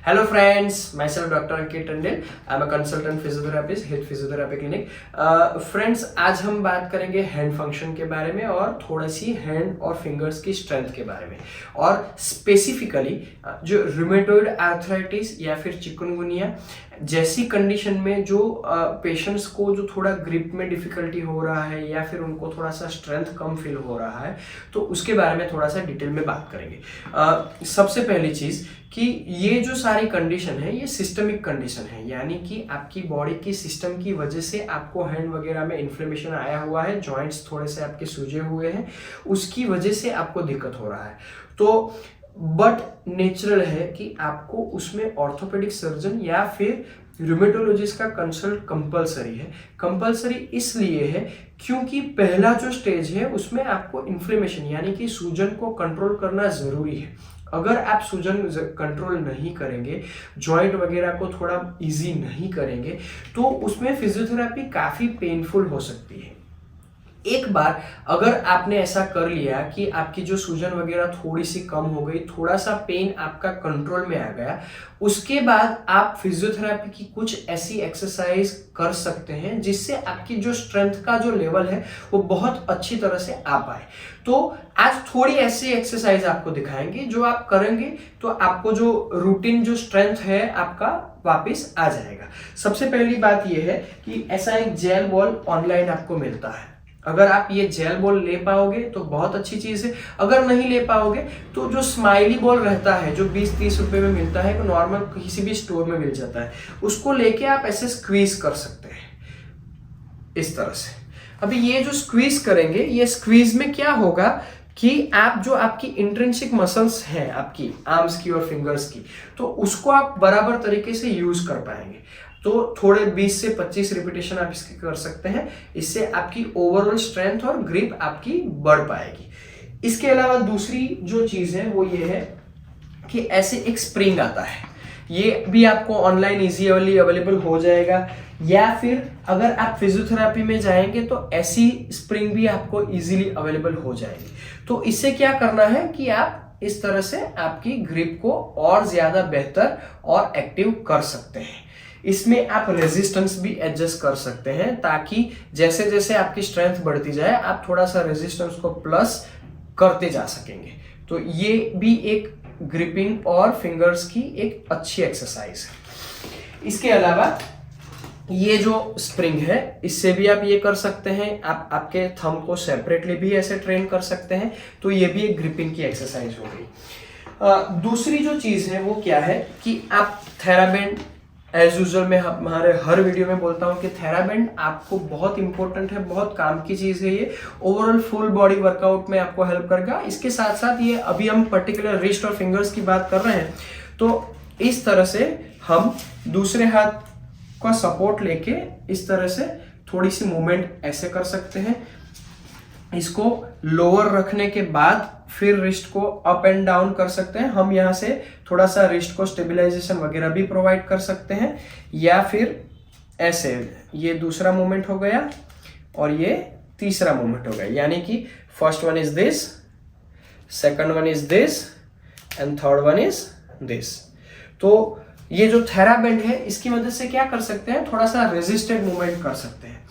Hello friends, myself Dr. Ankit Tandil. I'm a consultant physiotherapist, Hit Physiotherapy Clinic. Friends, आज हम बात करेंगे hand function के बारे में और थोड़ा सी हैंड और फिंगर्स की स्ट्रेंथ के बारे में, और स्पेसिफिकली जो रूमेटॉइड आर्थराइटिस या फिर चिकनगुनिया जैसी कंडीशन में जो पेशेंट्स को जो थोड़ा ग्रिप में डिफिकल्टी हो रहा है या फिर उनको थोड़ा सा स्ट्रेंथ कम फील हो रहा है, तो उसके बारे में थोड़ा सा डिटेल में बात करेंगे। सबसे पहली चीज़ कि ये जो सारी कंडीशन है ये सिस्टमिक कंडीशन है, यानी कि आपकी बॉडी की सिस्टम की वजह से आपको हैंड वगैरह में इन्फ्लेमेशन आया हुआ है, जॉइंट्स थोड़े से आपके सूजे हुए हैं, उसकी वजह से आपको दिक्कत हो रहा है। तो बट नेचुरल है कि आपको उसमें ऑर्थोपेडिक सर्जन या फिर रूमेटोलॉजिस्ट का कंसल्ट कंपलसरी है। कंपलसरी इसलिए है क्योंकि पहला जो स्टेज है उसमें आपको इन्फ्लेमेशन यानी कि सूजन को कंट्रोल करना ज़रूरी है। अगर आप सूजन कंट्रोल नहीं करेंगे, जॉइंट वगैरह को थोड़ा इजी नहीं करेंगे, तो उसमें फिजियोथेरेपी काफ़ी पेनफुल हो सकती है। एक बार अगर आपने ऐसा कर लिया कि आपकी जो सूजन वगैरह थोड़ी सी कम हो गई, थोड़ा सा पेन आपका कंट्रोल में आ गया, उसके बाद आप फिजियोथेरेपी की कुछ ऐसी एक्सरसाइज कर सकते हैं जिससे आपकी जो स्ट्रेंथ का जो लेवल है वो बहुत अच्छी तरह से आ पाए। तो आज थोड़ी ऐसी एक्सरसाइज आपको दिखाएंगे जो आप करेंगे तो आपको जो रूटीन जो स्ट्रेंथ है आपका वापस आ जाएगा। सबसे पहली बात यह है कि ऐसा एक जेल बॉल ऑनलाइन आपको मिलता है। अगर आप ये जेल बॉल ले पाओगे तो बहुत अच्छी चीज़ है। अगर नहीं ले पाओगे तो जो स्माइली बॉल रहता है जो 20-30 रुपए में मिलता है, तो नॉर्मल किसी भी स्टोर में मिल जाता है, उसको लेके आप ऐसे स्क्वीज कर सकते हैं इस तरह से। अभी ये जो स्क्वीज करेंगे, ये स्क्वीज में क्या होगा कि आप जो आपकी इंट्रिंसिक मसल्स हैं आपकी आर्म्स की और फिंगर्स की, तो उसको आप बराबर तरीके से यूज कर पाएंगे। तो थोड़े 20 से 25 रिपीटेशन आप इसके कर सकते हैं, इससे आपकी ओवरऑल स्ट्रेंथ और ग्रिप आपकी बढ़ पाएगी। इसके अलावा दूसरी जो चीज़ है वो ये है कि ऐसे एक स्प्रिंग आता है, ये भी आपको ऑनलाइन इजीली अवेलेबल हो जाएगा, या फिर अगर आप फिजियोथेरेपी में जाएंगे तो ऐसी स्प्रिंग भी आपको इजीली अवेलेबल हो जाएगी। तो इससे क्या करना है कि आप इस तरह से आपकी ग्रिप को और ज़्यादा बेहतर और एक्टिव कर सकते हैं। इसमें आप रेजिस्टेंस भी एडजस्ट कर सकते हैं ताकि जैसे जैसे आपकी स्ट्रेंथ बढ़ती जाए आप थोड़ा सा रेजिस्टेंस को प्लस करते जा सकेंगे। तो ये भी एक ग्रिपिंग और फिंगर्स की एक अच्छी एक्सरसाइज है। इसके अलावा ये जो स्प्रिंग है इससे भी आप ये कर सकते हैं, आप आपके थंब को सेपरेटली भी ऐसे ट्रेन कर सकते हैं। तो ये भी एक ग्रिपिंग की एक्सरसाइज हो गई। दूसरी जो चीज़ है वो क्या है कि आप थेराबैंड, एज यूजुअल मैं हमारे हर वीडियो में बोलता हूँ कि थेराबैंड आपको बहुत इंपॉर्टेंट है, बहुत काम की चीज़ है। ये ओवरऑल फुल बॉडी वर्कआउट में आपको हेल्प करेगा। इसके साथ साथ ये अभी हम पर्टिकुलर रिस्ट और फिंगर्स की बात कर रहे हैं, तो इस तरह से हम दूसरे हाथ का सपोर्ट लेके इस तरह से थोड़ी सी मूवमेंट ऐसे कर सकते हैं। इसको लोअर रखने के बाद फिर रिस्ट को अप एंड डाउन कर सकते हैं। हम यहाँ से थोड़ा सा रिस्ट को स्टेबलाइजेशन वगैरह भी प्रोवाइड कर सकते हैं, या फिर ऐसे, ये दूसरा मूवमेंट हो गया और ये तीसरा मूवमेंट हो गया, यानी कि first one is this, second one is this and third one is this. तो ये जो थेराबैंड है इसकी मदद से क्या कर सकते हैं, थोड़ा सा रेजिस्टेड मूवमेंट कर सकते हैं।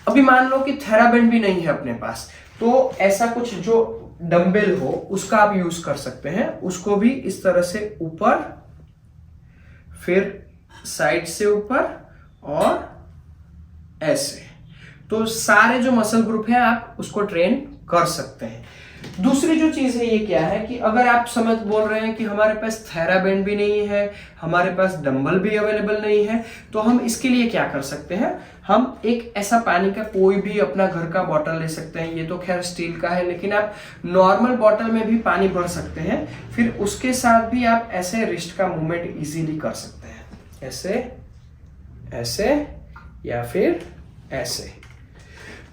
अभी मान लो कि थेराबैंड भी नहीं है अपने पास, तो ऐसा कुछ जो डंबल हो उसका आप यूज कर सकते हैं। उसको भी इस तरह से ऊपर, फिर साइड से ऊपर और ऐसे, तो सारे जो मसल ग्रुप है आप उसको ट्रेन कर सकते हैं। दूसरी जो चीज है ये क्या है कि अगर आप समझ बोल रहे हैं कि हमारे पास थेराबैंड भी नहीं है, हमारे पास डंबल भी अवेलेबल नहीं है, तो हम इसके लिए क्या कर सकते हैं, हम एक ऐसा पानी का कोई भी अपना घर का बॉटल ले सकते हैं। ये तो खैर स्टील का है, लेकिन आप नॉर्मल बॉटल में भी पानी भर सकते हैं। फिर उसके साथ भी आप ऐसे रिस्ट का मूवमेंट इजीली कर सकते हैं, ऐसे ऐसे या फिर ऐसे।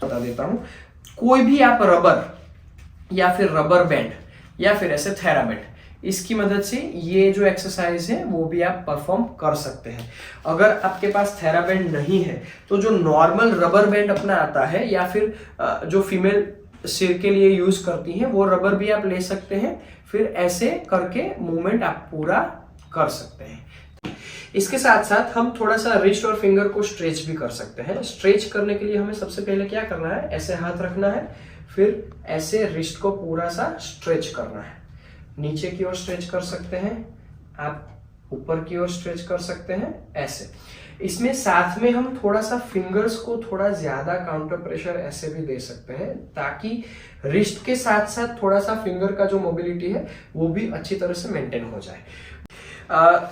बता देता हूं, कोई भी आप रबर या फिर रबर बैंड या फिर ऐसे थेराबैंड, इसकी मदद से ये जो एक्सरसाइज है वो भी आप परफॉर्म कर सकते हैं। अगर आपके पास थेराबैंड नहीं है तो जो नॉर्मल रबर बैंड अपना आता है, या फिर जो फीमेल सिर के लिए यूज करती हैं वो रबर भी आप ले सकते हैं। फिर ऐसे करके मूवमेंट आप पूरा कर सकते हैं। इसके साथ साथ हम थोड़ा सा रिस्ट और फिंगर को स्ट्रेच भी कर सकते हैं। स्ट्रेच करने के लिए हमें सबसे पहले क्या करना है, ऐसे हाथ रखना है, फिर ऐसे रिस्ट को पूरा सा स्ट्रेच करना है। नीचे की ओर स्ट्रेच कर सकते हैं आप, ऊपर की ओर स्ट्रेच कर सकते हैं ऐसे। इसमें साथ में हम थोड़ा सा फिंगर्स को थोड़ा ज्यादा काउंटर प्रेशर ऐसे भी दे सकते हैं, ताकि रिस्ट के साथ साथ थोड़ा सा फिंगर का जो मोबिलिटी है वो भी अच्छी तरह से मेंटेन हो जाए।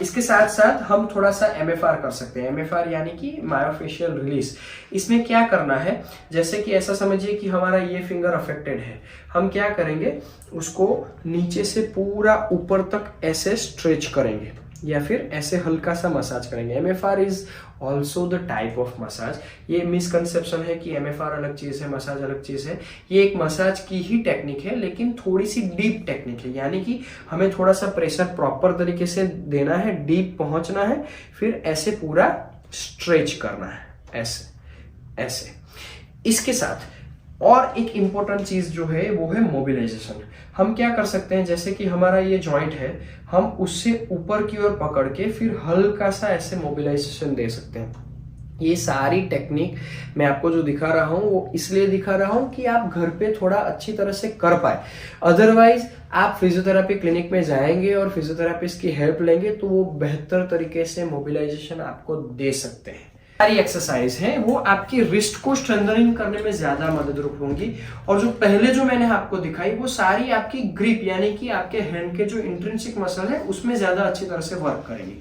इसके साथ साथ हम थोड़ा सा MFR कर सकते हैं। MFR यानी कि मायोफेशियल रिलीज। इसमें क्या करना है, जैसे कि ऐसा समझिए कि हमारा ये फिंगर अफेक्टेड है, हम क्या करेंगे, उसको नीचे से पूरा ऊपर तक ऐसे स्ट्रेच करेंगे या फिर ऐसे हल्का सा मसाज करेंगे। MFR is also the type of massage. ये मिसकंसेप्शन है कि MFR अलग चीज है, मसाज अलग चीज है। ये एक मसाज की ही टेक्निक है, लेकिन थोड़ी सी डीप टेक्निक है, यानी कि हमें थोड़ा सा प्रेशर प्रॉपर तरीके से देना है, डीप पहुंचना है, फिर ऐसे पूरा स्ट्रेच करना है, ऐसे ऐसे। इसके साथ और एक इंपॉर्टेंट चीज जो है वो है मोबिलाइजेशन। हम क्या कर सकते हैं, जैसे कि हमारा ये जॉइंट है, हम उससे ऊपर की ओर पकड़ के फिर हल्का सा ऐसे मोबिलाइजेशन दे सकते हैं। ये सारी टेक्निक मैं आपको जो दिखा रहा हूं वो इसलिए दिखा रहा हूं कि आप घर पे थोड़ा अच्छी तरह से कर पाए। अदरवाइज आप फिजियोथेरेपी क्लिनिक में जाएंगे और फिजियोथेरेपिस्ट की हेल्प लेंगे तो वो बेहतर तरीके से मोबिलाइजेशन आपको दे सकते हैं। सारी एक्सरसाइज है वो आपकी रिस्ट को स्ट्रेंथनिंग करने में ज्यादा मददरूप होंगी, और जो पहले जो मैंने आपको दिखाई वो सारी आपकी ग्रिप यानी कि आपके हैंड के जो इंट्रिंसिक मसल है उसमें ज्यादा अच्छी तरह से वर्क करेंगी।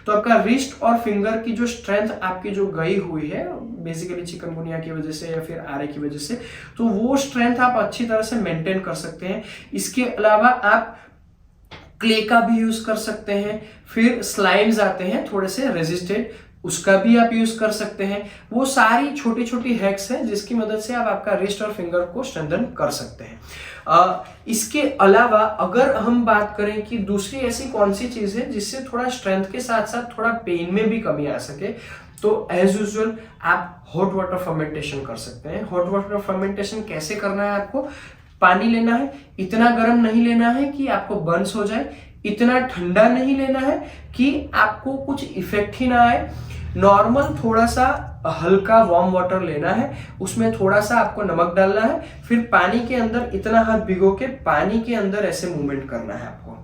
तो आपका रिस्ट और फिंगर की जो स्ट्रेंथ आपकी जो गई हुई है बेसिकली चिकनगुनिया की वजह से या फिर आरए की वजह से, तो वो स्ट्रेंथ आप अच्छी तरह से मेंटेन कर सकते हैं। इसके अलावा आप क्ले का भी यूज कर सकते हैं, फिर स्लाइम्स आते हैं थोड़े से रेजिस्टेंट, उसका भी आप यूज कर सकते हैं। वो सारी छोटी छोटी हैक्स हैं जिसकी मदद से आप आपका रिस्ट और फिंगर को स्ट्रेंथन कर सकते हैं। इसके अलावा अगर हम बात करें कि दूसरी ऐसी कौन सी चीज है जिससे थोड़ा स्ट्रेंथ के साथ साथ थोड़ा पेन में भी कमी आ सके, तो एज यूजुअल आप हॉट वाटर फर्मेंटेशन कर सकते हैं। हॉट वाटर फर्मेंटेशन कैसे करना है, आपको पानी लेना है, इतना गर्म नहीं लेना है कि आपको बर्न्स हो जाए, इतना ठंडा नहीं लेना है कि आपको कुछ इफेक्ट ही ना आए। नॉर्मल थोड़ा सा हल्का वार्म वाटर लेना है, उसमें थोड़ा सा आपको नमक डालना है, फिर पानी के अंदर इतना हाथ भिगो के पानी के अंदर ऐसे मूवमेंट करना है आपको।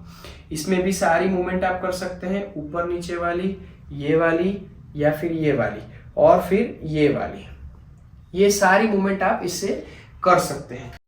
इसमें भी सारी मूवमेंट आप कर सकते हैं, ऊपर नीचे वाली, ये वाली या फिर ये वाली और फिर ये वाली, ये सारी मूवमेंट आप इससे कर सकते हैं।